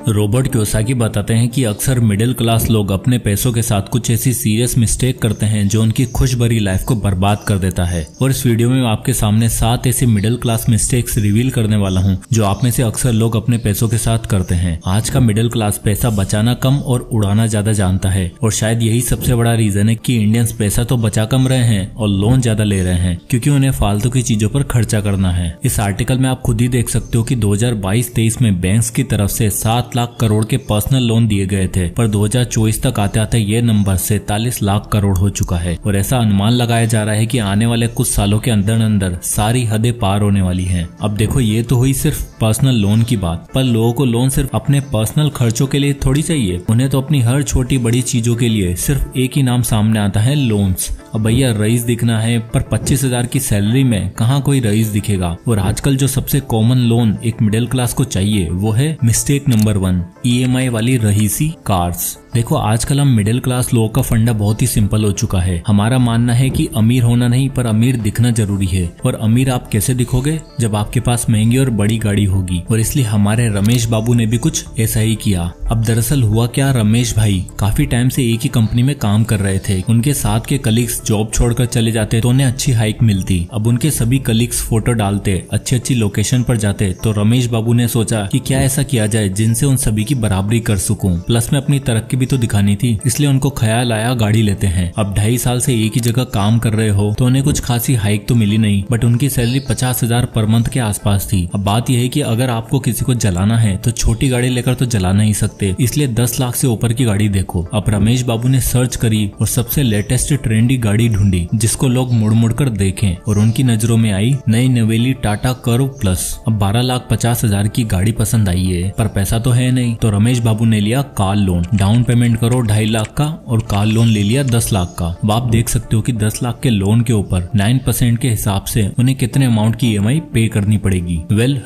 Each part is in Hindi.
रॉबर्ट कियोसाकी बताते हैं कि अक्सर मिडिल क्लास लोग अपने पैसों के साथ कुछ ऐसी सीरियस मिस्टेक करते हैं जो उनकी खुश भरी लाइफ को बर्बाद कर देता है। और इस वीडियो में मैं आपके सामने 7 ऐसी मिडिल क्लास मिस्टेक्स रिवील करने वाला हूं जो आप में से अक्सर लोग अपने पैसों के साथ करते हैं। आज का मिडिल क्लास पैसा बचाना कम और उड़ाना ज्यादा जानता है और शायद यही सबसे बड़ा रीजन है कि इंडियंस पैसा तो बचा कम रहे हैं और लोन ज्यादा ले रहे हैं क्योंकि उन्हें फालतू की चीजों पर खर्चा करना है। इस आर्टिकल में आप खुद ही देख सकते हो कि 2022-23 में बैंक्स की तरफ से 7 लाख करोड़ के पर्सनल लोन दिए गए थे, पर 2024 तक आते आते ये नंबर 47 लाख करोड़ हो चुका है और ऐसा अनुमान लगाया जा रहा है कि आने वाले कुछ सालों के अंदर अंदर सारी हदें पार होने वाली हैं। अब देखो, ये तो हुई सिर्फ पर्सनल लोन की बात, पर लोगों को लोन सिर्फ अपने पर्सनल खर्चों के लिए थोड़ी चाहिए। उन्हें तो अपनी हर छोटी बड़ी चीजों के लिए सिर्फ एक ही नाम सामने आता है, लोन्स। अब भैया रईस दिखना है, पर 25,000 की सैलरी में कहाँ कोई रईस दिखेगा। और आजकल जो सबसे कॉमन लोन एक मिडिल क्लास को चाहिए वो है मिस्टेक नंबर 1, EMI वाली रईसी कार्स। देखो, आजकल हम मिडिल क्लास लोगों का फंडा बहुत ही सिंपल हो चुका है। हमारा मानना है कि अमीर होना नहीं पर अमीर दिखना जरूरी है। और अमीर आप कैसे दिखोगे? जब आपके पास महंगी और बड़ी गाड़ी होगी। और इसलिए हमारे रमेश बाबू ने भी कुछ ऐसा ही किया। अब दरअसल हुआ क्या, रमेश भाई काफी टाइम से एक ही कंपनी में काम कर रहे थे। उनके साथ के कलीग्स जॉब छोड़कर चले जाते तो उन्हें अच्छी हाइक मिलती। अब उनके सभी कलीग्स फोटो डालते, अच्छी अच्छी लोकेशन पर जाते, तो रमेश बाबू ने सोचा कि क्या ऐसा किया जाए जिनसे उन सभी की बराबरी कर सकूं, प्लस में अपनी तरक्की भी तो दिखानी थी। इसलिए उनको ख्याल आया गाड़ी लेते हैं। अब 2.5 साल से एक ही जगह काम कर रहे हो तो उन्हें कुछ खासी हाइक तो मिली नहीं, बट उनकी सैलरी 50,000 पर मंथ के आसपास थी। अब बात यह है कि अगर आपको किसी को जलाना है तो छोटी गाड़ी लेकर तो जला नहीं सकते, इसलिए 10 लाख से ऊपर की गाड़ी देखो। अब रमेश बाबू ने सर्च करी और सबसे लेटेस्ट ट्रेंडी गाड़ी ढूंढी जिसको लोग मुड़ मुड़ कर देखें, और उनकी नजरों में आई नई नवेली टाटा कर्व प्लस। अब 12,50,000 की गाड़ी पसंद आई है, पर पैसा तो है नहीं, तो रमेश बाबू ने लिया कार लोन। डाउन पेमेंट करो 2.5 लाख का और कार लोन ले लिया 10 लाख का। अब आप देख सकते हो कि 10 लाख के लोन के ऊपर 9% के हिसाब से उन्हें कितने अमाउंट की EMI पे करनी पड़ेगी।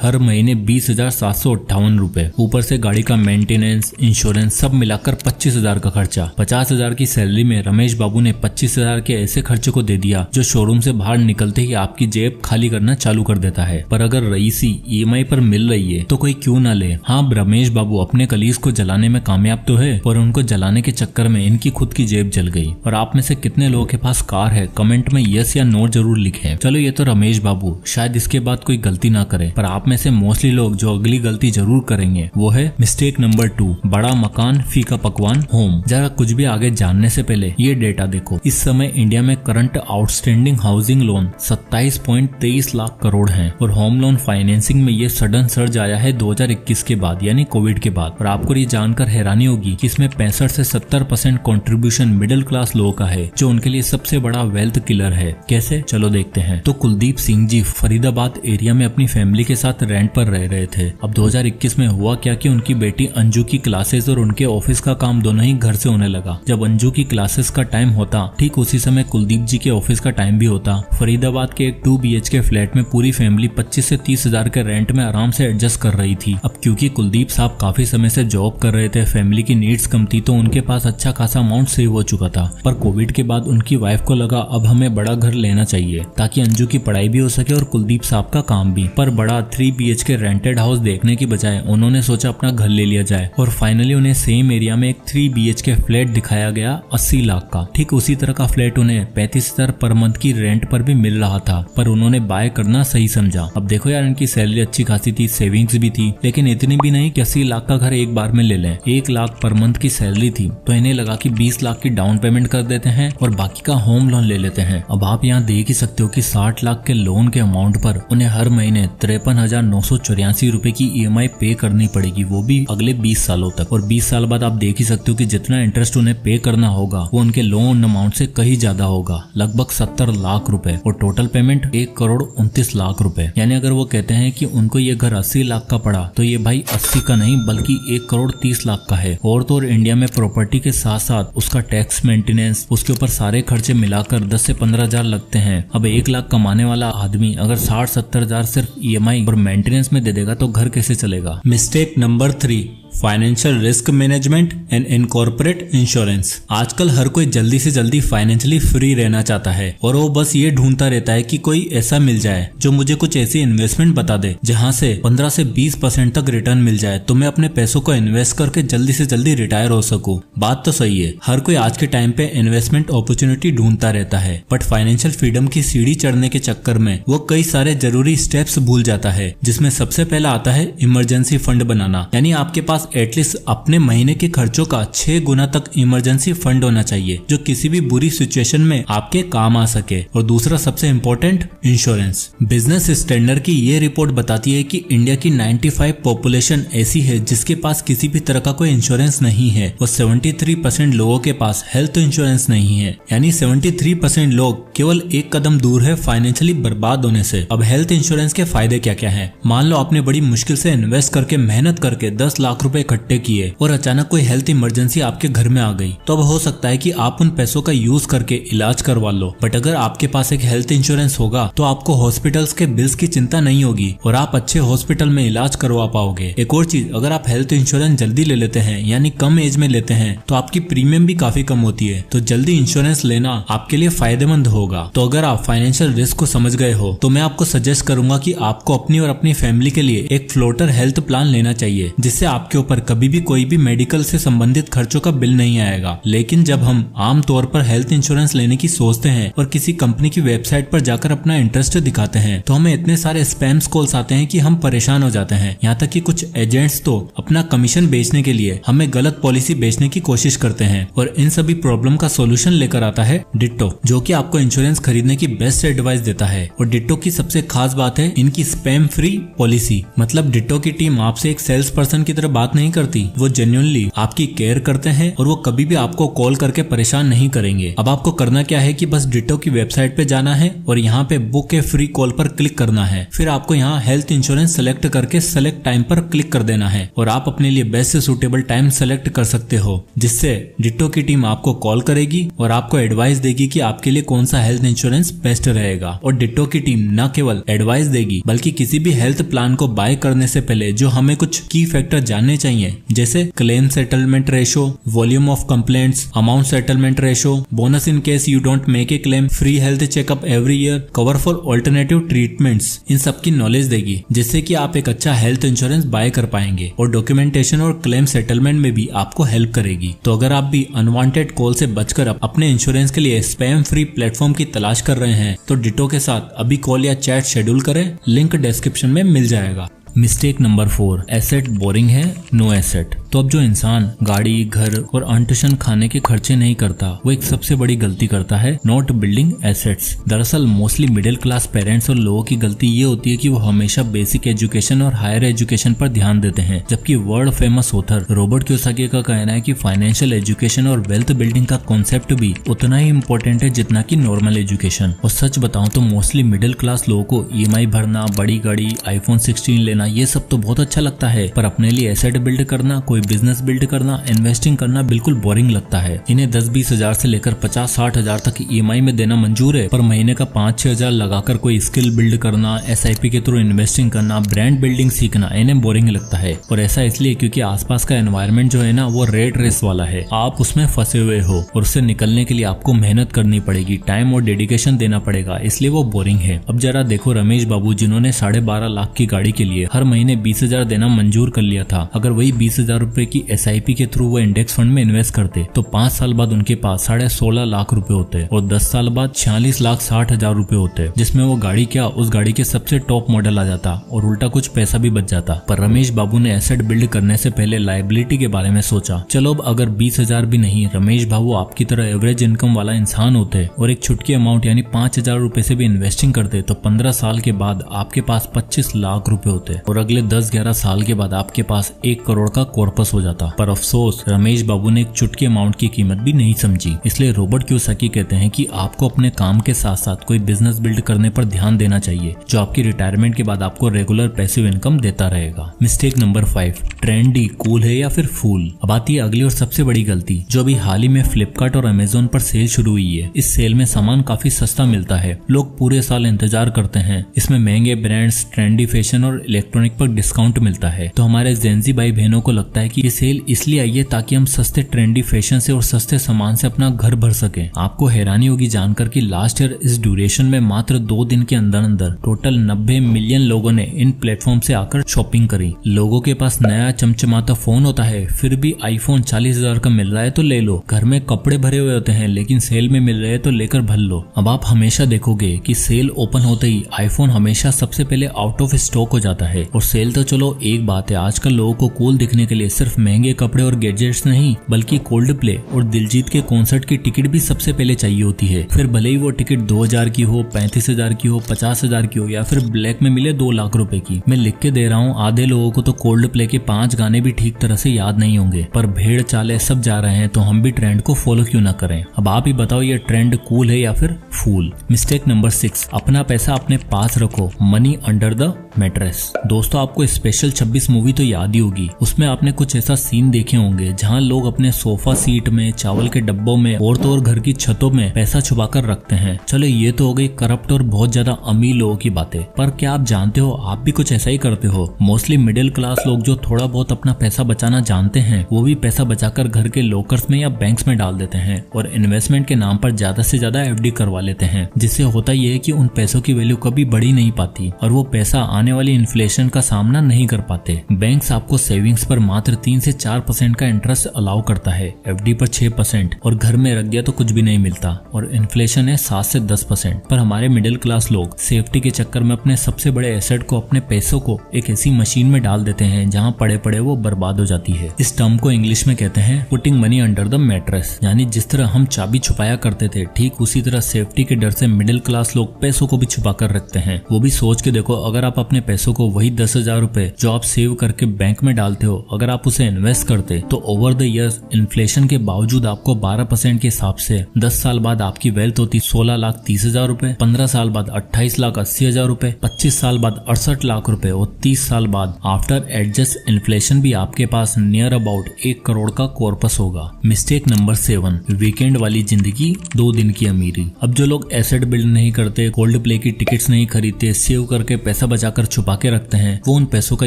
हर महीने 20,758 रुपए, ऊपर से गाड़ी का मेंटेनेंस, इंश्योरेंस सब मिलाकर 25,000 का खर्चा। 50,000 की सैलरी में रमेश बाबू ने 25,000 के ऐसे खर्चे को दे दिया जो शोरूम से बाहर निकलते ही आपकी जेब खाली करना चालू कर देता है। पर अगर रईसी EMI पर मिल रही है तो कोई क्यों ना ले। हाँ, रमेश बाबू अपने कलीग्स को जलाने में कामयाब तो है, पर उनको जलाने के चक्कर में इनकी खुद की जेब जल गई। और आप में से कितने लोगों के पास कार है, कमेंट में यस या नो जरूर लिखें। चलो, ये तो रमेश बाबू, शायद इसके बाद कोई गलती ना करे, पर आप में से मोस्टली लोग जो अगली गलती जरूर करेंगे वो है मिस्टेक नंबर 2, बड़ा मकान फीका पकवान होम। जरा कुछ भी आगे जानने से पहले ये डेटा देखो। इस समय इंडिया में current outstanding housing loan 27.23 lakh crore है और होम लोन फाइनेंसिंग में ये सडन सर्ज आया है 2021 के बाद, यानी कोविड के बाद। और आपको ये जानकर हैरानी होगी कि इसमें 65 से 70% कंट्रीब्यूशन मिडिल क्लास लोगों का है, जो उनके लिए सबसे बड़ा वेल्थ किलर है। कैसे? चलो देखते हैं। तो कुलदीप सिंह जी फरीदाबाद एरिया में अपनी फैमिली के साथ रेंट पर रह रहे थे। अब 2021 में हुआ क्या कि उनकी बेटी अंजू की क्लासेस और उनके ऑफिस का काम दोनों ही घर से होने लगा। जब अंजू की क्लासेस का टाइम होता, ठीक उसी समय कुलदीप जी के ऑफिस का टाइम भी होता। फरीदाबाद के एक 2 BHK फ्लैट में पूरी फैमिली 25 से 30,000 के रेंट में आराम से एडजस्ट कर रही थी। अब क्योंकि कुलदीप साहब काफी समय से जॉब कर रहे थे, फैमिली की नीड्स कम थी, तो उनके पास अच्छा खासा अमाउंट सेव हो चुका था। पर कोविड के बाद उनकी वाइफ को लगा अब हमें बड़ा घर लेना चाहिए ताकि अंजू की पढ़ाई भी हो सके और कुलदीप साहब का काम भी। पर बड़ा 3 BHK रेंटेड हाउस देखने की बजाय उन्होंने सोचा अपना घर ले लिया जाए, और फाइनली उन्हें सेम एरिया में एक 3 BHK फ्लैट दिखाया गया 80 लाख का। ठीक उसी तरह का फ्लैट उन्हें 35,000 पर मंथ की रेंट पर भी मिल रहा था, पर उन्होंने बाय करना सही समझा। अब देखो यार, इनकी सैलरी अच्छी खासी थी, सेविंग्स भी थी, लेकिन इतनी भी नहीं कि 80 लाख का घर एक बार में ले लें। 1 लाख पर मंथ की सैलरी थी, तो इन्हें लगा कि 20 लाख की डाउन पेमेंट कर देते हैं और बाकी का होम लोन ले लेते हैं। अब आप यहाँ देख ही सकते हो कि 60 लाख के लोन के अमाउंट पर उन्हें हर महीने 53,984 रुपए की EMI पे करनी पड़ेगी, वो भी अगले 20 सालों तक। और 20 साल बाद आप देख ही सकते हो कि जितना इंटरेस्ट उन्हें पे करना होगा वो उनके लोन अमाउंट से कहीं ज्यादा होगा, लगभग 70 लाख रुपए। और टोटल पेमेंट 1,29 लाख रुपए। यानी अगर वो कहते हैं कि उनको ये घर 80 लाख का पड़ा, तो ये भाई 80 का नहीं बल्कि 1,30 लाख का है। और तो और इंडिया में प्रॉपर्टी के साथ साथ उसका टैक्स, मेंटेनेंस, उसके ऊपर सारे खर्चे मिलाकर 10 से 15,000 लगते हैं। अब 1 लाख कमाने वाला आदमी अगर 60-70 हजार सिर्फ EMI और मेंटेनेंस में दे देगा तो घर कैसे चलेगा। Mistake number 3, financial risk management and incorporate insurance. आजकल हर कोई जल्दी से जल्दी फाइनेंशियली फ्री रहना चाहता है और वो बस ये ढूंढता रहता है कि कोई ऐसा मिल जाए जो मुझे कुछ ऐसी इन्वेस्टमेंट बता दे जहां से 15 से 20% तक रिटर्न मिल जाए तो मैं अपने पैसों को इन्वेस्ट करके जल्दी से जल्दी रिटायर हो सकूं। बात तो सही है, हर कोई आज के टाइम पे इन्वेस्टमेंट अपॉर्चुनिटी ढूंढता रहता है, बट फाइनेंशियल फ्रीडम की सीढ़ी चढ़ने के चक्कर में वो कई सारे जरूरी स्टेप्स भूल जाता है, जिसमें सबसे पहला आता है इमरजेंसी फंड बनाना। यानी आपके पास एटलीस्ट अपने महीने के खर्चों का 6 गुना तक इमरजेंसी फंड होना चाहिए जो किसी भी बुरी सिचुएशन में आपके काम आ सके। और दूसरा सबसे इम्पोर्टेंट, इंश्योरेंस। बिजनेस स्टैंडर्ड की ये रिपोर्ट बताती है कि इंडिया की 95% पॉपुलेशन ऐसी है जिसके पास किसी भी तरह का कोई इंश्योरेंस नहीं है और 73% लोगों के पास हेल्थ इंश्योरेंस नहीं है। यानी 73% लोग केवल एक कदम दूर है फाइनेंशियली बर्बाद होने से। अब हेल्थ इंश्योरेंस के फायदे क्या क्या हैं? मान लो आपने बड़ी मुश्किल से इन्वेस्ट करके मेहनत करके 10 लाख रुपए इकट्ठे किए और अचानक कोई हेल्थ इमरजेंसी आपके घर में आ गई, तो अब हो सकता है कि आप उन पैसों का यूज करके इलाज करवा लो। बट अगर आपके पास एक हेल्थ इंश्योरेंस होगा तो आपको हॉस्पिटल्स के बिल्स की चिंता नहीं होगी और आप अच्छे हॉस्पिटल में इलाज करवा पाओगे। एक और चीज, अगर आप हेल्थ इंश्योरेंस जल्दी ले लेते हैं यानी कम एज में लेते हैं तो आपकी प्रीमियम भी काफी कम होती है, तो जल्दी इंश्योरेंस लेना आपके लिए फायदेमंद होगा। तो अगर आप फाइनेंशियल रिस्क को समझ गए हो तो मैं आपको सजेस्ट करूंगा कि आपको अपनी और अपनी फैमिली के लिए एक फ्लोटर हेल्थ प्लान लेना चाहिए, जिससे आपके ऊपर कभी भी कोई भी मेडिकल से संबंधित खर्चों का बिल नहीं आएगा। लेकिन जब हम आम तौर पर हेल्थ इंश्योरेंस लेने की सोचते हैं और किसी कंपनी की वेबसाइट पर जाकर अपना इंटरेस्ट दिखाते हैं तो हमें इतने सारे स्पैम्स कॉल्स आते हैं कि हम परेशान हो जाते हैं। यहाँ तक कि कुछ एजेंट्स तो अपना कमीशन बेचने के लिए हमें गलत पॉलिसी बेचने की कोशिश करते हैं और इन सभी प्रॉब्लम का सोल्यूशन लेकर आता है डिट्टो, जो कि आपको इंश्योरेंस खरीदने की बेस्ट एडवाइस देता है। और डिट्टो की सबसे खास बात है इनकी स्पैम फ्री पॉलिसी। मतलब डिट्टो की टीम आपसे एक सेल्स पर्सन की तरह बात नहीं करती, वो जेन्युइनली आपकी केयर करते हैं और वो कभी भी आपको कॉल करके परेशान नहीं करेंगे। अब आपको करना क्या है कि बस डिट्टो की वेबसाइट पे जाना है और यहाँ पे बुक ए फ्री कॉल पर क्लिक करना है। फिर आपको यहाँ हेल्थ इंश्योरेंस सेलेक्ट करके सेलेक्ट टाइम पर क्लिक कर देना है और आप अपने लिए बेस्ट से सूटेबल टाइम सेलेक्ट कर सकते हो, जिससे डिट्टो की टीम आपको कॉल करेगी और आपको एडवाइस देगी कि आपके लिए कौन सा हेल्थ इंश्योरेंस बेस्ट रहेगा। और डिट्टो की टीम न केवल एडवाइस देगी बल्कि किसी भी हेल्थ प्लान को बाय करने से पहले जो हमें कुछ की फैक्टर जानने चाहिए, जैसे claim settlement ratio, volume of complaints, amount settlement ratio, bonus in case you don't make a claim, free health checkup every year, cover for alternative treatments, इन सब की नॉलेज देगी, जिससे कि आप एक अच्छा हेल्थ इंश्योरेंस बाय कर पाएंगे। और डॉक्यूमेंटेशन और क्लेम सेटलमेंट में भी आपको हेल्प करेगी। तो अगर आप भी अनवांटेड कॉल से बचकर अपने इंश्योरेंस के लिए स्पैम फ्री प्लेटफॉर्म की तलाश कर रहे हैं तो डिट्टो के साथ अभी कॉल या चैट शेड्यूल करें, लिंक डिस्क्रिप्शन में मिल जाएगा। मिस्टेक नंबर 4, एसेट बोरिंग है, नो एसेट। तो अब जो इंसान गाड़ी, घर और अनट्यूशन खाने के खर्चे नहीं करता वो एक सबसे बड़ी गलती करता है, नॉट बिल्डिंग एसेट्स। दरअसल मोस्टली मिडिल क्लास पेरेंट्स और लोगों की गलती ये होती है कि वो हमेशा बेसिक एजुकेशन और हायर एजुकेशन पर ध्यान देते हैं, जबकि world famous author Robert Kiyosaki का कहना है कि फाइनेंशियल एजुकेशन और वेल्थ बिल्डिंग का कॉन्सेप्ट भी उतना ही इम्पोर्टेंट है जितना कि नॉर्मल एजुकेशन। और सच बताऊं तो मोस्टली मिडिल क्लास लोगों को EMI भरना, बड़ी गाड़ी, iPhone 16 लेना, ये सब तो बहुत अच्छा लगता है, पर अपने लिए एसेट बिल्ड करना, कोई बिजनेस बिल्ड करना, इन्वेस्टिंग करना बिल्कुल बोरिंग लगता है। इन्हें 10-20 हजार से लेकर 50-60 हजार तक EMI में देना मंजूर है, पर महीने का 5-6 हजार लगाकर कोई स्किल बिल्ड करना, SIP के थ्रू इन्वेस्टिंग करना, ब्रांड बिल्डिंग सीखना इन्हें बोरिंग लगता है। और ऐसा इसलिए क्योंकि आसपास का एनवायरनमेंट जो है ना वो रेट रेस वाला है, आप उसमें फंसे हुए हो और उससे निकलने के लिए आपको मेहनत करनी पड़ेगी, टाइम और डेडिकेशन देना पड़ेगा, इसलिए वो बोरिंग है। अब जरा देखो रमेश बाबू, जिन्होंने 12.5 लाख की गाड़ी के लिए हर महीने 20,000 देना मंजूर कर लिया था। अगर वही 20,000 रुपए की SIP के थ्रू वो इंडेक्स फंड में इन्वेस्ट करते तो 5 साल बाद उनके पास 16.5 लाख रुपए होते और 10 साल बाद 46,60,000 रुपए होते, जिसमें वो गाड़ी क्या, उस गाड़ी के सबसे टॉप मॉडल आ जाता और उल्टा कुछ पैसा भी बच जाता। पर रमेश बाबू ने एसेट बिल्ड करने से पहले लायबिलिटी के बारे में सोचा। चलो अब अगर 20,000 भी नहीं, रमेश बाबू आपकी तरह एवरेज इनकम वाला इंसान होते और एक छुटकी अमाउंट यानी 5,000 रुपए से भी इन्वेस्टिंग करते तो 15 साल के बाद आपके पास 25 लाख रुपए होते और अगले 10-11 साल के बाद आपके पास 1 करोड़ का कॉर्पस हो जाता। पर अफसोस रमेश बाबू ने एक चुटकी अमाउंट की कीमत भी नहीं समझी। इसलिए रॉबर्ट कियोसाकी कहते हैं कि आपको अपने काम के साथ साथ कोई बिजनेस बिल्ड करने पर ध्यान देना चाहिए जो आपकी रिटायरमेंट के बाद आपको रेगुलर पैसिव इनकम देता रहेगा। मिस्टेक नंबर 5, ट्रेंडी, कूल है या फिर फूल। अब आती है अगली और सबसे बड़ी गलती, जो अभी हाल ही में फ्लिपकार्ट और अमेजोन पर सेल शुरू हुई है। इस सेल में सामान काफी सस्ता मिलता है, लोग पूरे साल इंतजार करते हैं। इसमें महंगे ब्रांड्स, ट्रेंडी फैशन और इलेक्ट्रॉनिक पर डिस्काउंट मिलता है। तो हमारे जेंजी भाई बहनों को लगता है है कि ये सेल इसलिए आई है ताकि हम सस्ते ट्रेंडी फैशन से और सस्ते सामान से अपना घर भर सके। आपको हैरानी होगी जानकर कि लास्ट ईयर इस ड्यूरेशन में मात्र 2 दिन के अंदर अंदर टोटल 90 मिलियन लोगों ने इन प्लेटफॉर्म से आकर शॉपिंग करी। लोगों के पास नया चमचमाता फोन होता है, फिर भी आईफोन 40,000 का मिल रहा है तो ले लो। घर में कपड़े भरे हुए होते हैं लेकिन सेल में मिल रहे हैं तो लेकर भर लो। अब आप हमेशा देखोगे कि सेल ओपन होते ही आईफोन हमेशा सबसे पहले आउट ऑफ स्टॉक हो जाता है। और सेल तो चलो एक बात है, आजकल लोगों को कूल दिखने के लिए सिर्फ महंगे कपड़े और गैजेट्स नहीं बल्कि कोल्ड प्ले और दिलजीत के कॉन्सर्ट की टिकट भी सबसे पहले चाहिए होती है। फिर भले ही वो टिकट 2,000 की हो, 35,000 की हो, 50,000 की हो या फिर ब्लैक में मिले 2 लाख रुपए की। मैं लिख के दे रहा हूँ, आधे लोगों को तो कोल्ड प्ले के 5 गाने भी ठीक तरह से याद नहीं होंगे, पर भेड़ चाले सब जा रहे हैं तो हम भी ट्रेंड को फॉलो क्यों ना करें। अब आप ही बताओ ये ट्रेंड कूल है या फिर फूल। मिस्टेक नंबर 6, अपना पैसा अपने पास रखो, मनी अंडर द मैट्रेस। दोस्तों आपको स्पेशल 26 मूवी तो याद ही होगी। उसमें आपने कुछ ऐसा सीन देखे होंगे जहां लोग अपने सोफा सीट में, चावल के डब्बों में और तो और घर की छतों में पैसा छुपा कर रखते हैं। चलो ये तो हो गई करप्ट और बहुत ज्यादा अमीर लोगों की बातें, पर क्या आप जानते हो आप भी कुछ ऐसा ही करते हो। मोस्टली मिडिल क्लास लोग जो थोड़ा बहुत अपना पैसा बचाना जानते हैं वो भी पैसा बचाकर घर के लॉकर्स में या बैंक्स में डाल देते हैं और इन्वेस्टमेंट के नाम पर ज्यादा से ज्यादा एफडी करवा लेते हैं, जिससे होता यह है कि उन पैसों की वैल्यू कभी बढ़ी नहीं पाती और वो पैसा आने वाली इन्फ्लेशन का सामना नहीं कर पाते। बैंक्स आपको सेविंग्स पर मात्र 3 से 4% का इंटरेस्ट अलाउ करता है, एफडी पर 6% और घर में रख दिया तो कुछ भी नहीं मिलता और इन्फ्लेशन है 7 से 10%। पर हमारे मिडिल क्लास लोग सेफ्टी के चक्कर में अपने सबसे बड़े एसेट को, अपने पैसों को एक ऐसी मशीन में डाल देते हैं जहां पड़े पड़े वो बर्बाद हो जाती है। इस टर्म को इंग्लिश में कहते हैं putting money under the mattress. यानी जिस तरह हम चाबी छुपाया करते थे ठीक उसी तरह सेफ्टी के डर से मिडिल क्लास लोग पैसों को भी छुपा कर रखते हैं। वो भी सोच के देखो, अगर आप अपने पैसों को वही 10,000 रुपए जो आप सेव करके बैंक में डालते हो अगर आप उसे इन्वेस्ट करते तो ओवर द ईयर्स इन्फ्लेशन के बावजूद आपको 12% के हिसाब से 10 साल बाद आपकी वेल्थ होती 16,30,000 रुपए, 15 साल बाद 28,80,000 रुपए, 25 साल बाद 68 लाख रुपए और 30 साल बाद आफ्टर एडजस्ट इन्फ्लेशन भी आपके पास नियर अबाउट 1 करोड़ का कॉर्पस होगा। मिस्टेक नंबर 7, वीकेंड वाली जिंदगी 2 दिन की अमीरी। अब जो लोग एसेट बिल्ड नहीं करते, कोल्ड प्ले की टिकट्स नहीं खरीदते, सेव करके पैसा बचाकर छुपा के रखते हैं, वो उन पैसों का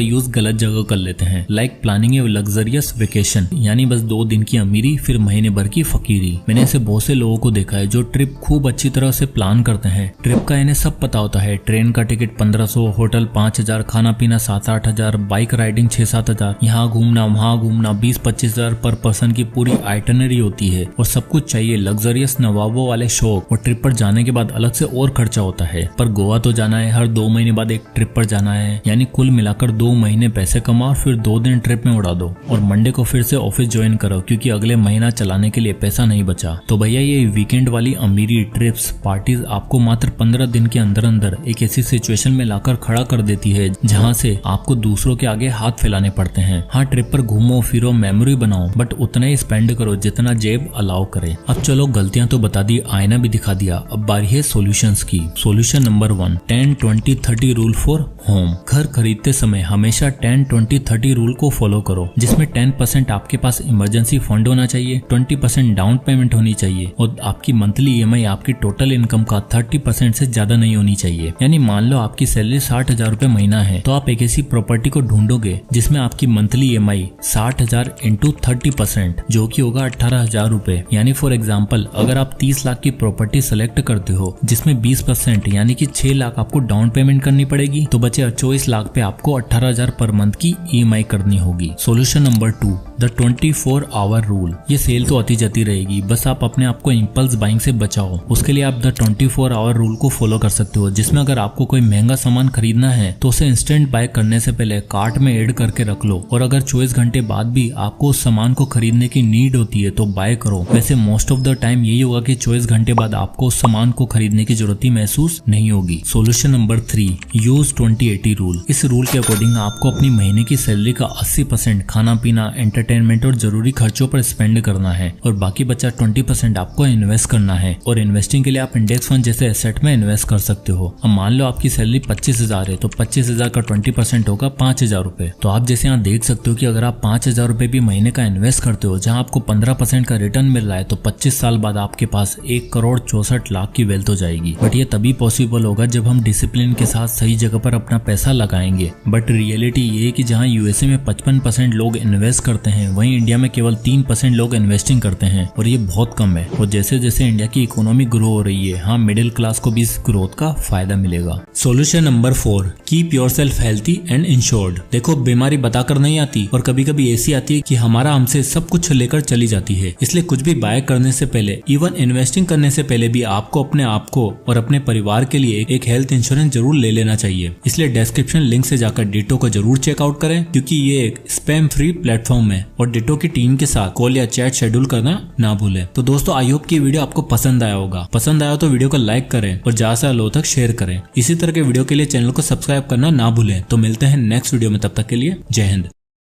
यूज गलत जगह कर लेते हैं। लाइक प्लानिंग ए लग्जरियस वेकेशन, यानी बस 2 दिन की अमीरी फिर महीने भर की फकीरी। मैंने ऐसे बहुत से लोगों को देखा है जो ट्रिप खूब अच्छी तरह से प्लान करते हैं। ट्रिप का इन्हें सब पता होता है, ट्रेन का टिकट 1500, होटल 5,000, खाना पीना 7-8 हजार, बाइक राइडिंग 6-7 हजार, यहाँ घूमना वहाँ घूमना 20-25 हजार पर पर्सन की पूरी आइटनरी होती है और सब कुछ चाहिए लग्जरियस नवाबों वाले शौक। और ट्रिप पर जाने के बाद अलग से और खर्चा होता है। पर गोवा तो जाना है, हर 2 महीने बाद एक ट्रिप पर जाना है, यानी कुल मिलाकर 2 महीने पैसे कमाओ और फिर 2 दिन ट्रिप में उड़ा दो और मंडे को फिर से ऑफिस ज्वाइन करो क्योंकि अगले महीना चलाने के लिए पैसा नहीं बचा। तो भैया ये वीकेंड वाली अमीरी, ट्रिप्स, पार्टीज आपको मात्र 15 दिन के अंदर अंदर एक ऐसी सिचुएशन में लाकर खड़ा कर देती है जहाँ से आपको दूसरों के आगे हाथ फैलाने पड़ते हैं। हाँ, ट्रिप पर घूमो फिरो, मेमोरी बनाओ, बट उतना ही स्पेंड करो जितना जेब अलाउ करे। अब चलो गलतियां तो बता दी, आईना भी दिखा दिया, अब बारी है सॉल्यूशंस की। Solution number 1, 10-20-30 rule for home. घर खरीदते समय हमेशा 10-20-30 रूल को फॉलो करो, जिसमें 10% आपके पास इमरजेंसी फंड होना चाहिए, 20% डाउन पेमेंट होनी चाहिए और आपकी मंथली ईएमआई आपकी टोटल इनकम का 30% से ज्यादा नहीं होनी चाहिए। यानी मान लो आपकी सैलरी 60,000 रुपए महीना है तो आप एक ऐसी प्रॉपर्टी को ढूंढोगे जिसमें आपकी मंथली ईएमआई 60,000 इंटू 30% जो कि होगा 18,000 रुपए। यानी फॉर एग्जाम्पल अगर आप 30 लाख की प्रॉपर्टी सेलेक्ट करते हो जिसमें 20% यानी कि 6 लाख आपको डाउन पेमेंट करनी पड़ेगी तो बचे 24 लाख पे आपको 18,000 पर मंथ की ईएमआई करनी होगी। Solution number 2, the 24 hour rule. ये सेल तो आती जाती रहेगी, बस आप अपने आप को इम्पल्स बाइंग से बचाओ। उसके लिए आप द 24 आवर रूल को फॉलो कर सकते हो, जिसमें अगर आपको कोई महंगा सामान खरीदना है तो उसे इंस्टेंट बाय करने से पहले कार्ट में ऐड करके रख लो और अगर 24 घंटे बाद भी आपको उस सामान को खरीदने की नीड होती है तो बाय करो। वैसे मोस्ट ऑफ द टाइम यही होगा कि 24 घंटे बाद आपको उस सामान को खरीदने की जरूरत ही महसूस नहीं होगी। Solution number 3, use 20-80 rule. इस रूल के अकॉर्डिंग आपको अपनी महीने की सैलरी का 80% खाना पीना, एंटरटेनमेंट और जरूरी खर्चों पर स्पेंड करना है और बाकी बचा 20% आपको इन्वेस्ट करना है। और इन्वेस्टिंग के लिए आप इंडेक्स फंड जैसे एसेट में इन्वेस्ट कर सकते हो। अब मान लो आपकी सैलरी 25,000 है तो 25,000 का 20% होगा 5,000 रुपए। तो आप जैसे यहाँ देख सकते हो कि अगर आप 5,000 रुपए भी महीने का इन्वेस्ट करते हो जहाँ आपको 15% का रिटर्न मिल रहा है तो 25 साल बाद आपके पास 1,64,00,000 की वेल्थ हो जाएगी। बट ये तभी पॉसिबल होगा जब हम डिसिप्लिन के साथ सही जगह पर अपने अपना पैसा लगाएंगे। बट रियलिटी ये है कि जहाँ यूएसए में 55% लोग इन्वेस्ट करते हैं, वहीं इंडिया में केवल 3% लोग इन्वेस्टिंग करते हैं और ये बहुत कम है। और जैसे जैसे इंडिया की इकोनॉमी ग्रो हो रही है, हाँ मिडिल क्लास को भी इस ग्रोथ का फायदा मिलेगा। Solution number 4, keep yourself healthy and insured. देखो बीमारी बताकर नहीं आती और कभी कभी ऐसी आती है कि हमारा हमसे सब कुछ लेकर चली जाती है। इसलिए कुछ भी बाय करने से पहले, इवन इन्वेस्टिंग करने से पहले भी आपको अपने आप को और अपने परिवार के लिए एक हेल्थ इंश्योरेंस जरूर ले लेना चाहिए। इसलिए डिस्क्रिप्शन लिंक से जाकर डिटो को जरूर चेकआउट करें, क्योंकि ये एक स्पैम फ्री प्लेटफॉर्म है और डिटो की टीम के साथ कॉल या चैट शेड्यूल करना ना भूलें। तो दोस्तों आई होप की वीडियो आपको पसंद आया होगा। पसंद आया तो वीडियो को लाइक करें और ज्यादा से लोगों तक शेयर करें। इसी तरह के वीडियो के लिए चैनल को सब्सक्राइब करना ना भूलें। तो मिलते हैं नेक्स्ट वीडियो में, तब तक के लिए जय हिंद।